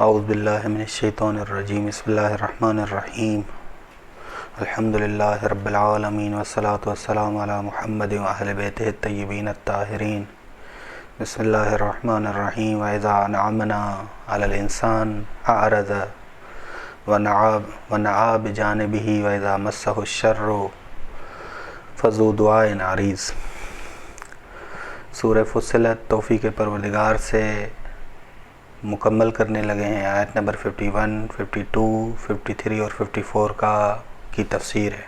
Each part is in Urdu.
اعوذ باللہ من الشیطان الرجیم بسم اللہ الرحمن الرحیم الحمد للہ رب العالمین والصلاة والسلام علی محمد واہل بیتہ الطیبین الطاہرین بسم اللہ الرحمن الرحیم وَإِذَا أَنْعَمْنَا عَلَى الْإِنسَانِ أَعْرَضَ وَنَأَىٰ بِجَانِبِهِ وَإِذَا مَسَّهُ الشَّرُّ فَذُو دُعَاءٍ عَرِيضٍ۔ سورہ فصلت توفیق پروردگار سے مکمل کرنے لگے ہیں۔ آیت نمبر 51، 52، 53 اور 54 کی تفسیر ہے۔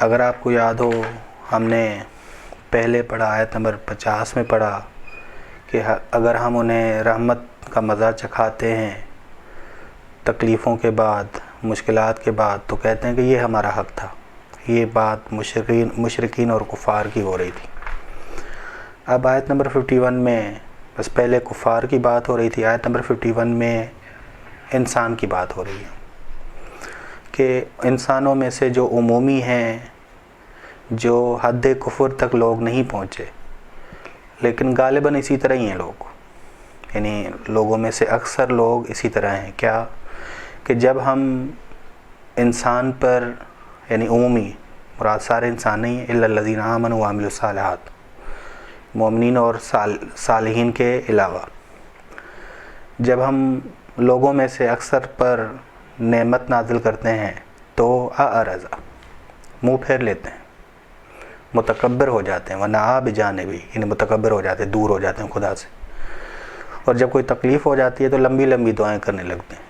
اگر آپ کو یاد ہو، ہم نے پہلے پڑھا، آیت نمبر 50 میں پڑھا کہ اگر ہم انہیں رحمت کا مزہ چکھاتے ہیں تکلیفوں کے بعد، مشکلات کے بعد، تو کہتے ہیں کہ یہ ہمارا حق تھا۔ یہ بات مشرکین اور کفار کی ہو رہی تھی۔ اب آیت نمبر 51 میں، بس پہلے کفار کی بات ہو رہی تھی، آیت نمبر 51 میں انسان کی بات ہو رہی ہے کہ انسانوں میں سے جو عمومی ہیں، جو حد کفر تک لوگ نہیں پہنچے، لیکن غالباً اسی طرح ہی ہیں لوگ، یعنی لوگوں میں سے اکثر لوگ اسی طرح ہیں۔ کیا کہ جب ہم انسان پر، یعنی عمومی مراد سارے انسان نہیں ہیں، الا الذین آمنوا وعملوا الصالحات، مومنین اور صالحین کے علاوہ، جب ہم لوگوں میں سے اکثر پر نعمت نازل کرتے ہیں تو اعرض، منہ پھیر لیتے ہیں، متکبر ہو جاتے ہیں، ونأیٰ بجانبہ، یعنی متکبر ہو جاتے ہیں، دور ہو جاتے ہیں خدا سے، اور جب کوئی تکلیف ہو جاتی ہے تو لمبی لمبی دعائیں کرنے لگتے ہیں۔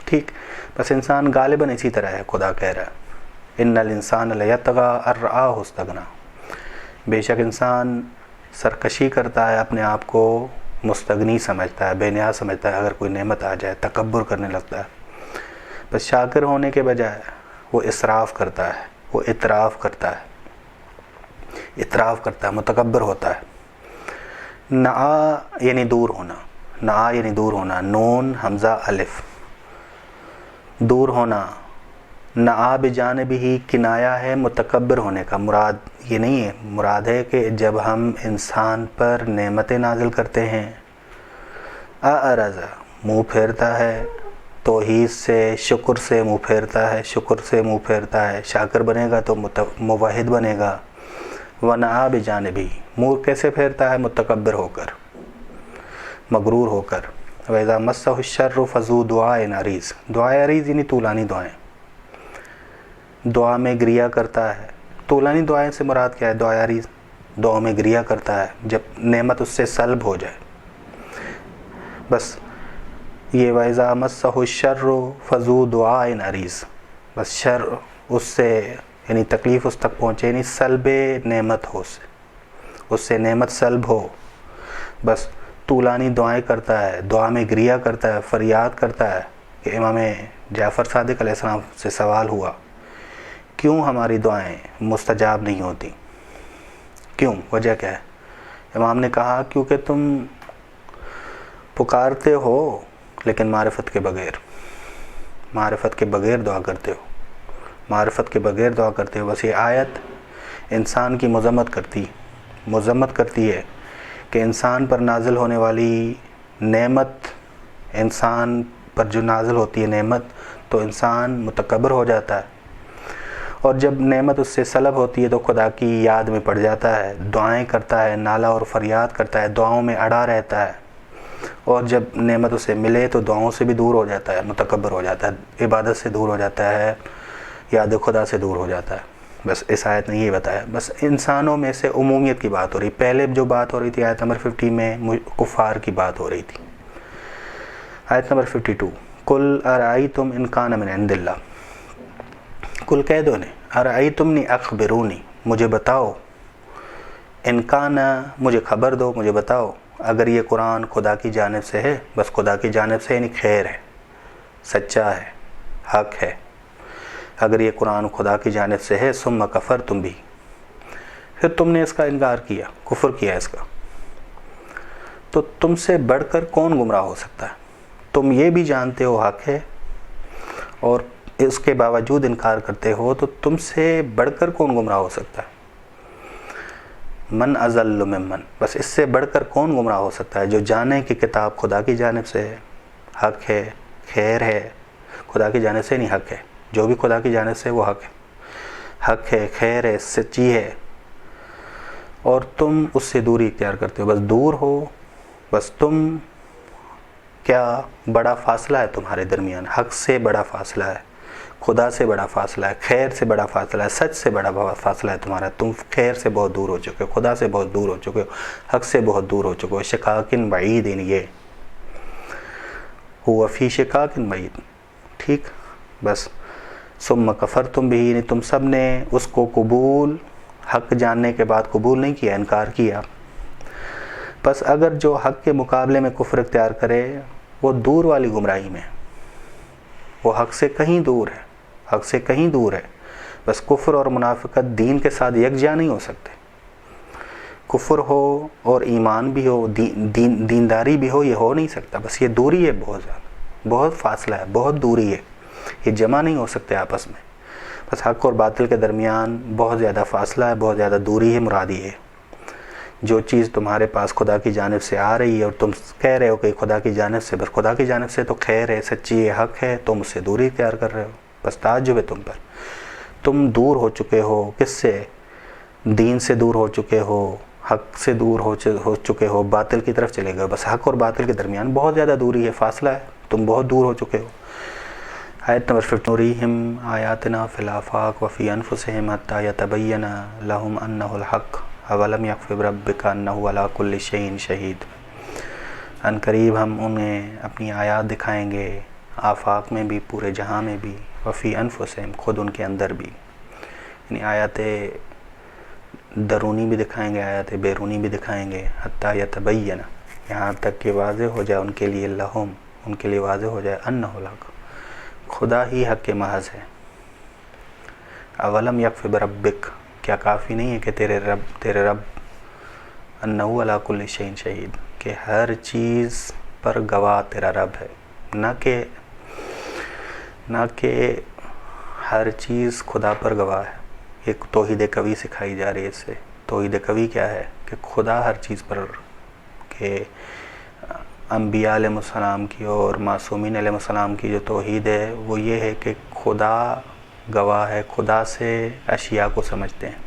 ٹھیک، بس انسان غالباً اسی طرح ہے۔ خدا کہہ رہا ہے ان الانسان لیطغی ان رآہ استغنی، بے شک انسان سرکشی کرتا ہے، اپنے آپ کو مستغنی سمجھتا ہے، بے نیاز سمجھتا ہے، اگر کوئی نعمت آ جائے تکبر کرنے لگتا ہے۔ بس شاکر ہونے کے بجائے وہ اسراف کرتا ہے، وہ اطراف کرتا ہے، متکبر ہوتا ہے۔ نأیٰ یعنی دور ہونا، نأیٰ یعنی دور ہونا، نون حمزہ الف، دور ہونا۔ نأیٰ بجانبہ کنایہ ہے متکبر ہونے کا، مراد یہ نہیں ہے، مراد ہے کہ جب ہم انسان پر نعمتیں نازل کرتے ہیں، اعرض منہ پھیرتا ہے، توحید سے، شکر سے منہ پھیرتا ہے، شکر سے منہ پھیرتا ہے، شاکر بنے گا تو موحد بنے گا۔ ونأیٰ بجانبہ، منہ کیسے پھیرتا ہے؟ متکبر ہو کر، مغرور ہو کر۔ وَإِذَا مَسَّهُ الشَّرُّ فَذُو دُعَاءٍ عَرِيضٍ، دعائے عریض یعنی طولانی دعائیں، دعا میں گریا کرتا ہے۔ طولانی دعائیں سے مراد کیا ہے؟ دعائے عریض، دعا میں گریا کرتا ہے جب نعمت اس سے سلب ہو جائے۔ بس یہ وَإِذَا مَسَّهُ الشَّرُّ فَذُو دُعَاءٍ عَرِيضٍ، بس شر اس سے، یعنی تکلیف اس تک پہنچے، یعنی سلب نعمت ہو، اس سے نعمت سلب ہو، بس طولانی دعائیں کرتا ہے، دعا میں گریا کرتا ہے، فریاد کرتا ہے۔ کہ امام جعفر صادق علیہ السلام سے سوال ہوا، کیوں ہماری دعائیں مستجاب نہیں ہوتی؟ کیوں؟ وجہ کیا ہے؟ امام نے کہا کیونکہ تم پکارتے ہو لیکن معرفت کے بغیر دعا کرتے ہو، معرفت کے بغیر دعا کرتے ہو۔ بس یہ آیت انسان کی مذمت کرتی ہے کہ انسان پر نازل ہونے والی نعمت، انسان پر جو نازل ہوتی ہے نعمت، تو انسان متکبر ہو جاتا ہے، اور جب نعمت اس سے سلب ہوتی ہے تو خدا کی یاد میں پڑ جاتا ہے، دعائیں کرتا ہے، نالہ اور فریاد کرتا ہے، دعاؤں میں اڑا رہتا ہے، اور جب نعمت اسے ملے تو دعاؤں سے بھی دور ہو جاتا ہے، متکبر ہو جاتا ہے، عبادت سے دور ہو جاتا ہے، یاد خدا سے دور ہو جاتا ہے۔ بس اس آیت نے یہ بتایا، بس انسانوں میں سے عمومیت کی بات ہو رہی۔ پہلے جو بات ہو رہی تھی آیت نمبر 50 میں کفار کی بات ہو رہی تھی۔ آیت نمبر 52، قُلْ أَرَأَيْتُمْ إِنْ كَانَ مِنْ عِنْدِ اللَّهِ، قل کہہ دو نے، ارأیتمنی اخبرونی، مجھے بتاؤ، ان کان، مجھے خبر دو، مجھے بتاؤ، اگر یہ قرآن خدا کی جانب سے ہے، بس خدا کی جانب سے یعنی خیر ہے، سچا ہے، حق ہے، اگر یہ قرآن خدا کی جانب سے ہے، ثم کفرتم بھی، پھر تم نے اس کا انکار کیا، کفر کیا اس کا، تو تم سے بڑھ کر کون گمراہ ہو سکتا ہے؟ تم یہ بھی جانتے ہو حق ہے اور اس کے باوجود انکار کرتے ہو، تو تم سے بڑھ کر کون گمراہ ہو سکتا ہے؟ من اضل ممن، بس اس سے بڑھ کر کون گمراہ ہو سکتا ہے جو جانے کہ کتاب خدا کی جانب سے ہے، حق ہے، خیر ہے، خدا کی جانب سے نہیں حق ہے، جو بھی خدا کی جانب سے وہ حق ہے، حق ہے، خیر ہے، سچی ہے، اور تم اس سے دوری اختیار کرتے ہو، بس دور ہو، بس تم کیا بڑا فاصلہ ہے تمہارے درمیان، حق سے بڑا فاصلہ ہے، خدا سے بڑا فاصلہ ہے، خیر سے بڑا فاصلہ ہے، سچ سے بڑا فاصلہ ہے تمہارا، تم خیر سے بہت دور ہو چکے ہو، خدا سے بہت دور ہو چکے ہو، حق سے بہت دور ہو چکے ہو، شقاقن بعید، یہ ہوا فی شقاقن بعید، ٹھیک، بس ثم کفرتم بھی، یعنی تم سب نے اس کو قبول، حق جاننے کے بعد قبول نہیں کیا، انکار کیا. بس اگر جو حق کے مقابلے میں کفر اختیار کرے وہ دور والی گمراہی میں، وہ حق سے کہیں دور ہے، حق سے کہیں دور ہے. بس کفر اور منافقت دین کے ساتھ یکجا نہیں ہو سکتے، کفر ہو اور ایمان بھی ہو، دینداری بھی ہو، یہ ہو نہیں سکتا. بس یہ دوری ہے، بہت زیادہ، بہت فاصلہ ہے، بہت دوری ہے، یہ جمع نہیں ہو سکتے آپس میں. بس حق اور باطل کے درمیان بہت زیادہ فاصلہ ہے، بہت زیادہ دوری ہے. مراد یہ ہے جو چیز تمہارے پاس خدا کی جانب سے آ رہی ہے اور تم کہہ رہے ہو کہ خدا کی جانب سے، بس خدا کی جانب سے تو خیر ہے، سچی ہے، حق ہے، تم اس سے دوری اختیار کر رہے ہو. بس تعجب ہے تم پر، تم دور ہو چکے ہو. کس سے؟ دین سے دور ہو چکے ہو، حق سے دور ہو چکے ہو، باطل کی طرف چلے گئے. بس حق اور باطل کے درمیان بہت زیادہ دوری ہے، فاصلہ ہے، تم بہت دور ہو چکے ہو. آیت نمبر 50، نُرِيهِمْ آیاتنا فی الآفاق وفی انفسہم حتی یتبین لہم انہ الحق اولم یکف بربک انہ علی کل شیء شہید. ان قریب ہم انہیں اپنی آیات دکھائیں گے، آفاق میں بھی، پورے جہاں میں بھی، وفی انفسہم، خود ان کے اندر بھی. یعنی آیات درونی بھی دکھائیں گے، آیات بیرونی بھی دکھائیں گے. حتی یتبین، یہاں تک کہ واضح ہو جائے ان کے لیے، لہم، ان کے لیے واضح ہو جائے، انہ الحق، خدا ہی حق کے محض ہے. اولم یکف بربک، کیا کافی نہیں ہے کہ تیرے رب انہ علی کل شیء شہید، کہ ہر چیز پر گواہ تیرا رب ہے. نہ کہ ہر چیز خدا پر گواہ ہے. ایک توحید قوی سکھائی جا رہی ہے اس سے. توحید قوی کیا ہے؟ کہ خدا ہر چیز پر، کہ انبیاء علیہ السلام کی اور معصومین علیہ السلام کی جو توحید ہے وہ یہ ہے کہ خدا گواہ ہے، خدا سے اشیاء کو سمجھتے ہیں.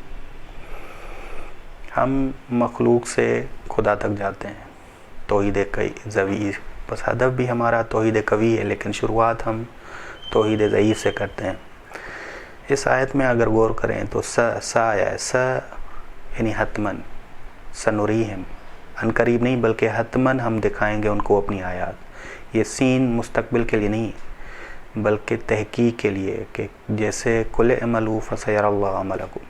ہم مخلوق سے خدا تک جاتے ہیں، توحید ضعیف. بس ہدف بھی ہمارا توحید قوی ہے، لیکن شروعات ہم توحید ضعیف سے کرتے ہیں. اس آیت میں اگر غور کریں تو سا آیا ہے، سا یعنی حتماً، سنوریہم، ان قریب نہیں بلکہ حتماً ہم دکھائیں گے ان کو اپنی آیات. یہ سین مستقبل کے لیے نہیں بلکہ تحقیق کے لیے، کہ جیسے قل اعملوا فسیری اللہ عملکم،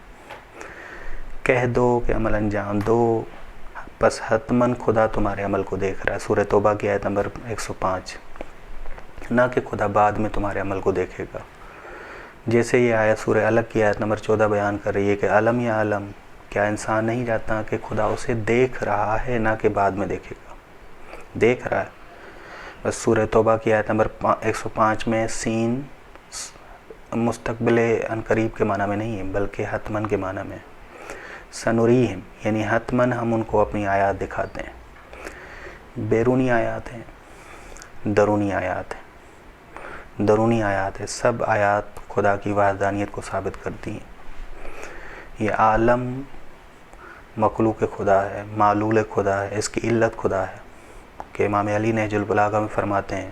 کہہ دو کہ عمل انجام دو، بس حتماً خدا تمہارے عمل کو دیکھ رہا ہے. سورہ توبہ کی آیت نمبر 105. نہ کہ خدا بعد میں تمہارے عمل کو دیکھے گا. جیسے یہ آیت سورہ الگ کی آیت نمبر 14 بیان کر رہی ہے کہ علم یا علم، کیا انسان نہیں جانتا کہ خدا اسے دیکھ رہا ہے، نہ کہ بعد میں دیکھے گا، دیکھ رہا ہے. بس سورہ توبہ کی آیت نمبر 105 میں سین مستقبل ان قریب کے معنی میں نہیں ہے بلکہ حتماً کے معنی میں. سنوریہم یعنی حتماً ہم ان کو اپنی آیات دکھاتے ہیں. بیرونی آیات ہیں، درونی آیات ہیں. درونی آیات ہے، سب آیات خدا کی وحدانیت کو ثابت کرتی ہیں. یہ عالم مخلوق خدا ہے، معلول خدا ہے، اس کی علت خدا ہے. کہ امام علی نہج البلاغہ میں فرماتے ہیں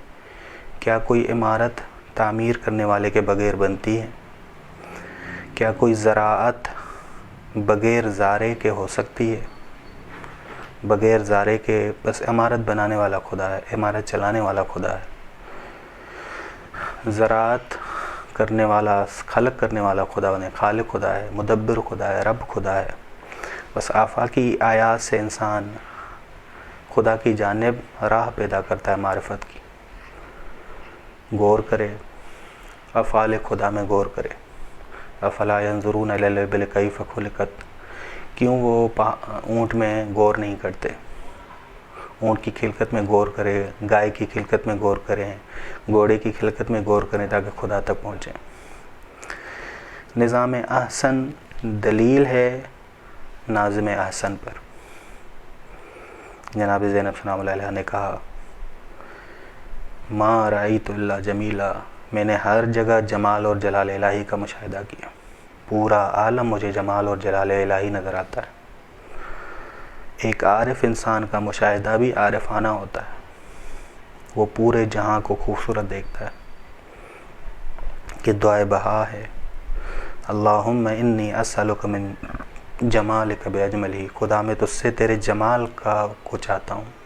کیا کوئی عمارت تعمیر کرنے والے کے بغیر بنتی ہے؟ کیا کوئی زراعت بغیر زارع کے ہو سکتی ہے؟ بغیر زارع کے بس عمارت بنانے والا خدا ہے، عمارت چلانے والا خدا ہے. زراعت کرنے والا، خلق کرنے والا خدا ہے، خالق خدا ہے، مدبر خدا ہے، رب خدا ہے. بس آفاقی آیات سے انسان خدا کی جانب راہ پیدا کرتا ہے معرفت کی. غور کرے، افعال خدا میں غور کرے. افلا ينظرون الى الابل كيف خلقت، کیوں وہ اونٹ میں غور نہیں کرتے؟ اونٹ کی خلقت میں غور کرے، گائے کی خلقت میں غور کریں، گھوڑے کی خلقت میں غور کریں تاکہ خدا تک پہنچیں. نظام احسن دلیل ہے ناظم احسن پر. جناب زینب سلام اللہ علیہ نے کہا ما رأیت الا جمیلا، میں نے ہر جگہ جمال اور جلال الہی کا مشاہدہ کیا، پورا عالم مجھے جمال اور جلال الہی نظر آتا ہے۔ ایک عارف انسان کا مشاہدہ بھی عارفانہ ہوتا ہے، وہ پورے جہاں کو خوبصورت دیکھتا ہے۔ کہ دعائے بہا ہے، اللہم انی اسألک من جمالک باجملہ، خدا میں تجھ سے تیرے جمال کو چاہتا ہوں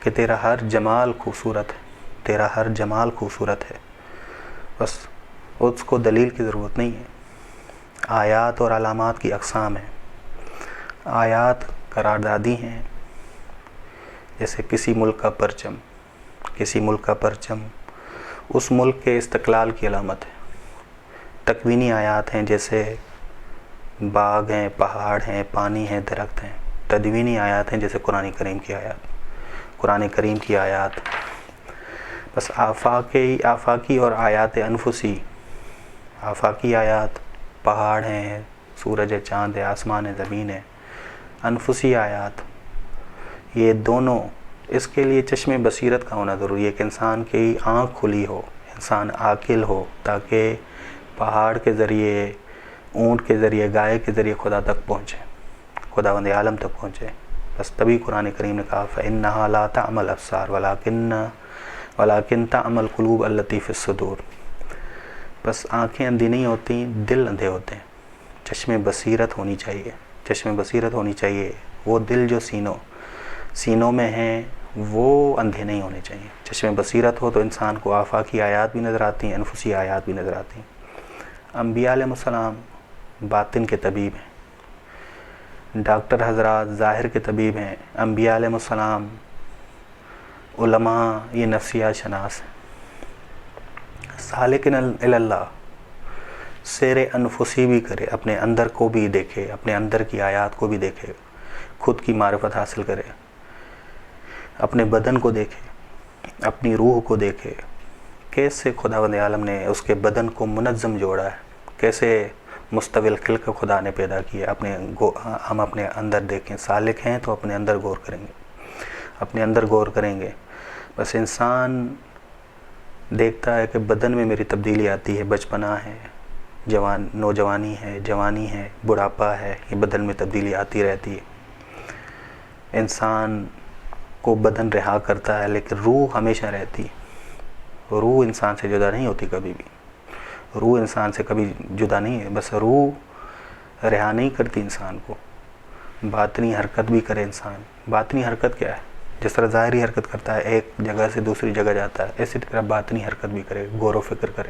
کہ تیرا ہر جمال خوبصورت ہے، تیرا ہر جمال خوبصورت ہے، بس اس کو دلیل کی ضرورت نہیں ہے۔ آیات اور علامات کی اقسام ہیں۔ آیات قراردادی ہیں، جیسے کسی ملک کا پرچم، کسی ملک کا پرچم اس ملک کے استقلال کی علامت ہے۔ تکوینی آیات ہیں، جیسے باغ ہیں، پہاڑ ہیں، پانی ہیں، درخت ہیں۔ تدوینی آیات ہیں، جیسے قرآن کریم کی آیات، قرآن کریم کی آیات بس آفاقی اور آیات انفسی۔ آفاقی آیات پہاڑ ہیں، سورج ہے، چاند ہے، آسمان ہے، زمین ہے۔ انفسی آیات یہ دونوں، اس کے لیے چشم بصیرت کا ہونا ضروری ہے کہ انسان کی آنکھ کھلی ہو، انسان عاقل ہو، تاکہ پہاڑ کے ذریعے، اونٹ کے ذریعے، گائے کے ذریعے خدا تک پہنچے، خداوند عالم تک پہنچے۔ بس تبھی قرآن کریم نے کہا فَإِنَّهَا لَا تَعْمَى الْأَبْصَارُ وَلَكِنْ تَعْمَى الْقُلُوبُ الَّتِي فِي الصُّدُورِ۔ بس آنکھیں اندھی نہیں ہوتی، دل اندھے ہوتے ہیں۔ چشم بصیرت ہونی چاہیے، چشم بصیرت ہونی چاہیے۔ وہ دل جو سینوں میں ہیں وہ اندھے نہیں ہونے چاہیے۔ چشم بصیرت ہو تو انسان کو آفاقی آیات بھی نظر آتی ہیں، انفسی آیات بھی نظر آتی ہیں۔ انبیاء علیہ السلام باطن کے طبیب ہیں، ڈاکٹر حضرات ظاہر کے طبیب ہیں۔ انبیاء علیہ السلام علماء یہ نفسیات شناس ہیں۔ سالکن اللہ، سیر انفسی بھی کرے، اپنے اندر کو بھی دیکھے، اپنے اندر کی آیات کو بھی دیکھے، خود کی معرفت حاصل کرے، اپنے بدن کو دیکھے، اپنی روح کو دیکھے، کیسے خداوند عالم نے اس کے بدن کو منظم جوڑا ہے، کیسے مستقل خلق خدا نے پیدا کیا۔ ہم اپنے اندر دیکھیں، سالک ہیں تو اپنے اندر غور کریں گے، اپنے اندر غور کریں گے۔ بس انسان دیکھتا ہے کہ بدن میں میری تبدیلی آتی ہے، بچپنا ہے، نوجوانی ہے، جوانی ہے، بڑھاپا ہے، یہ بدن میں تبدیلی آتی رہتی ہے۔ انسان کو بدن رہا کرتا ہے، لیکن روح ہمیشہ رہتی ہے۔ روح انسان سے جدا نہیں ہوتی کبھی بھی، روح انسان سے کبھی جدا نہیں ہے، بس روح رہا نہیں کرتی انسان کو۔ باطنی حرکت بھی کرے انسان۔ باطنی حرکت کیا ہے؟ جس طرح ظاہری حرکت کرتا ہے، ایک جگہ سے دوسری جگہ جاتا ہے، اسی طرح باطنی حرکت بھی کرے، غور و فکر کرے،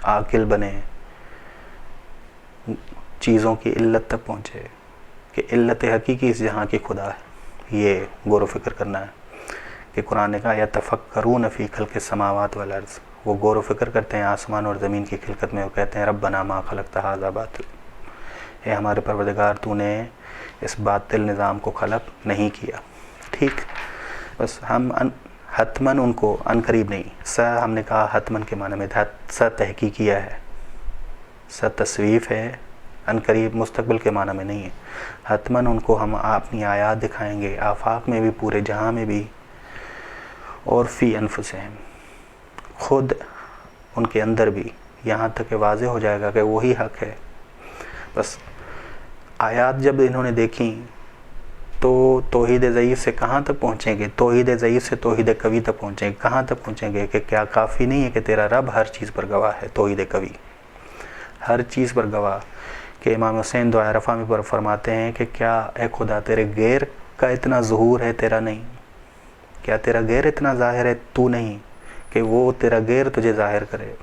عاقل بنے، چیزوں کی علت تک پہنچے کہ علت حقیقی اس جہاں کی خدا ہے۔ یہ غور و فکر کرنا ہے کہ قرآن نے کہا یتفکرون فی خلق السماوات والارض، وہ غور و فکر کرتے ہیں آسمان اور زمین کی خلقت میں، وہ کہتے ہیں ربنا ما خلقت ھذا باطل، اے ہمارے پروردگار تو نے اس باطل نظام کو خلق نہیں کیا۔ ٹھیک، بس ہم حتماً ان کو ان قریب نہیں، ہم نے کہا حتماً کے معنی میں تحقیقیہ ہے، تصویف ہے، ان قریب مستقبل کے معنی میں نہیں ہے۔ حتماً ان کو ہم اپنی آیات دکھائیں گے، آفاق میں بھی، پورے جہاں میں بھی، اور فی انفسہم، خود ان کے اندر بھی، یہاں تک کہ واضح ہو جائے گا کہ وہی حق ہے۔ بس آیات جب انہوں نے دیکھیں تو توحید ضعیف سے کہاں تک پہنچیں گے؟ توحید ضعیف سے توحید قوی تک پہنچیں گے۔ کہاں تک پہنچیں گے کہ کیا کافی نہیں ہے کہ تیرا رب ہر چیز پر گواہ ہے؟ توحید قوی ہر چیز پر گواہ، کہ امام حسین دعائے رفع میں فرماتے ہیں کہ کیا اے خدا تیرے غیر کا اتنا ظہور ہے تیرا نہیں؟ کیا تیرا غیر اتنا ظاہر ہے تو نہیں کہ وہ تیرا غیر تجھے ظاہر کرے؟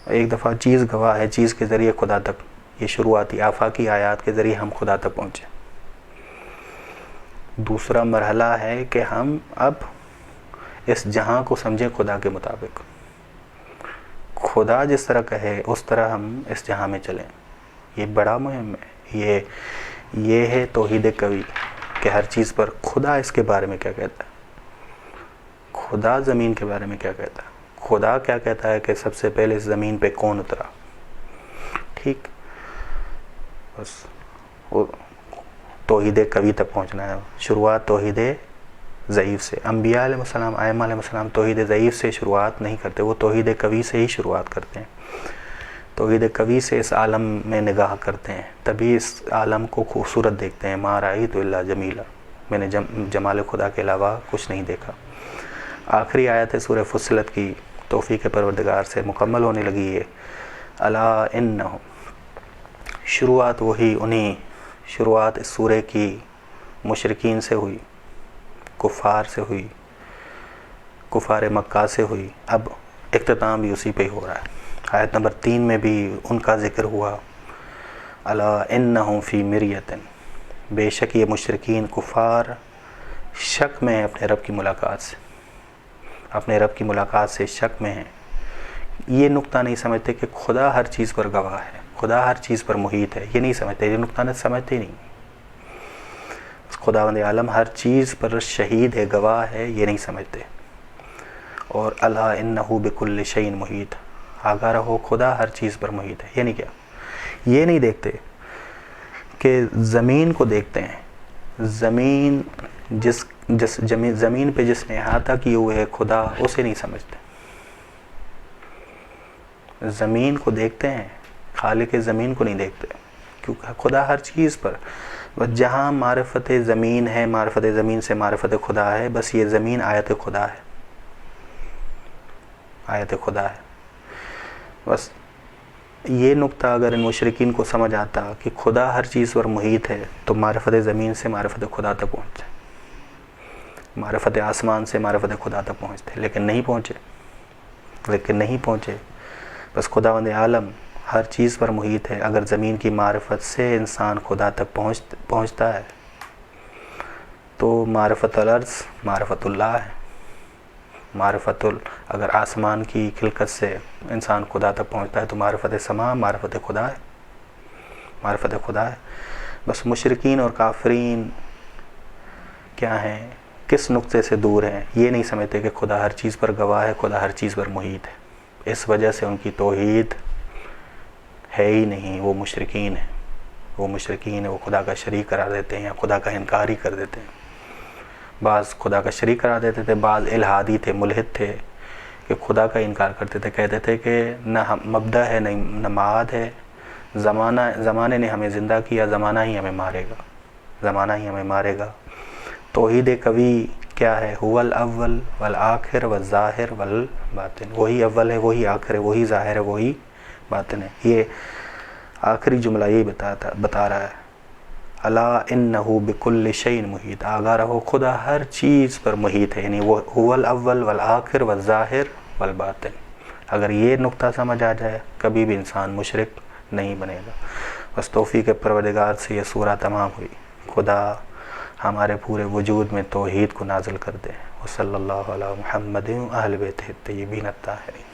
ایک دفعہ چیز گواہ ہے، چیز کے ذریعے خدا تک، یہ شروعاتی آفاقی آیات کے ذریعے ہم خدا تک پہنچے۔ دوسرا مرحلہ ہے کہ ہم اب اس جہاں کو سمجھیں خدا کے مطابق، خدا جس طرح کہے اس طرح ہم اس جہاں میں چلیں۔ یہ بڑا مہم ہے، یہ ہے توحید قوی، کہ ہر چیز پر خدا اس کے بارے میں کیا کہتا ہے، خدا زمین کے بارے میں کیا کہتا ہے، خدا کیا کہتا ہے کہ سب سے پہلے اس زمین پہ کون اترا۔ ٹھیک، بس توحید قوی تک پہنچنا ہے۔ شروعات توحید ضعیف سے. انبیاء علیہ السلام، ائمہ علیہ السلام توحید ضعیف سے شروعات نہیں کرتے، وہ توحید قوی سے ہی شروعات کرتے ہیں. توحید قوی سے اس عالم میں نگاہ کرتے ہیں، تبھی اس عالم کو خوبصورت دیکھتے ہیں. ما رأیت الا جمیلا، میں نے جمال خدا کے علاوہ کچھ نہیں دیکھا. آخری آیت ہے سورہ فصلت کی، توفیق پروردگار سے مکمل ہونے لگی ہے. الا انہم، شروعات وہی شروعات اس سورہ کی مشرکین سے ہوئی، کفار سے ہوئی، کفار مکہ سے ہوئی. اب اختتام بھی اسی پہ ہی ہو رہا ہے. آیت نمبر 3 میں بھی ان کا ذکر ہوا. الا انہم فی مریۃ، بے شک یہ مشرکین کفار شک میں ہیں اپنے رب کی ملاقات سے، اپنے رب کی ملاقات سے شک میں ہیں. یہ نقطہ نہیں سمجھتے کہ خدا ہر چیز پر گواہ ہے، خدا ہر چیز پر محیط ہے. یہ نہیں سمجھتے، یہ نقطہ نہیں سمجھتے نہیں. خداوند عالم ہر چیز پر شہید ہے، گواہ ہے، یہ نہیں سمجھتے. اور الا انہ بکل شیء محیط، آگاہ رہو خدا ہر چیز پر محیط ہے. یعنی کیا؟ یہ نہیں دیکھتے کہ زمین کو دیکھتے ہیں، زمین زمین پہ جس نے احاطہ کیے ہوئے ہے خدا، اسے نہیں سمجھتے. زمین کو دیکھتے ہیں، خالق زمین کو نہیں دیکھتے، کیونکہ خدا ہر چیز پر. جہاں معرفت زمین ہے، معرفت زمین سے معرفت خدا ہے، بس یہ زمین آیت خدا ہے، آیت خدا ہے. بس یہ نقطہ اگر ان مشرکین کو سمجھ آتا کہ خدا ہر چیز پر محیط ہے، تو معرفت زمین سے معرفت خدا تک پہنچتے، معرفت آسمان سے معرفت خدا تک پہنچتے. لیکن نہیں پہنچے. بس خداوند عالم ہر چیز پر محیط ہے. اگر زمین کی معرفت سے انسان خدا تک پہنچتا ہے تو معرفت الارض معرفت اللہ ہے. اگر آسمان کی خلقت سے انسان خدا تک پہنچتا ہے تو معرفت سما معرفت خدا ہے، معرفت خدا ہے. بس مشرکین اور کافرین کیا ہیں، کس نقطے سے دور ہیں؟ یہ نہیں سمجھتے کہ خدا ہر چیز پر گواہ ہے، خدا ہر چیز پر محیط ہے. اس وجہ سے ان کی توحید ہے ہی نہیں. وہ مشرکین ہیں، وہ خدا کا شریک قرار دیتے ہیں یا خدا کا انکار ہی کر دیتے ہیں. بعض خدا کا شریک قرار دیتے تھے، بعض الہادی تھے، ملحد تھے کہ خدا کا انکار کرتے تھے. کہتے تھے کہ نہ مبدا ہے نہ معاد ہے، زمانے نے ہمیں زندہ کیا، زمانہ ہی ہمیں مارے گا. توحید قوی کیا ہے؟ هو الاول والآخر والظاہر والباطن. وہی اول ہے، وہی آخر ہے، وہی ظاہر ہے، وہی باطن ہے. یہ آخری جملہ یہی بتا رہا ہے. الا انہ بکل شیء محیط، آگاہ رہو خدا ہر چیز پر محیط ہے. یعنی وہ هو الاول والآخر والظاہر والباطن. اگر یہ نقطہ سمجھ آ جائے کبھی بھی انسان مشرک نہیں بنے گا. بس توفیق پروردگار سے یہ سورہ تمام ہوئی. خدا ہمارے پورے وجود میں توحید کو نازل کر دے. وصلی اللہ علی محمد و اہل بیتہ الطیبین الطاہرین.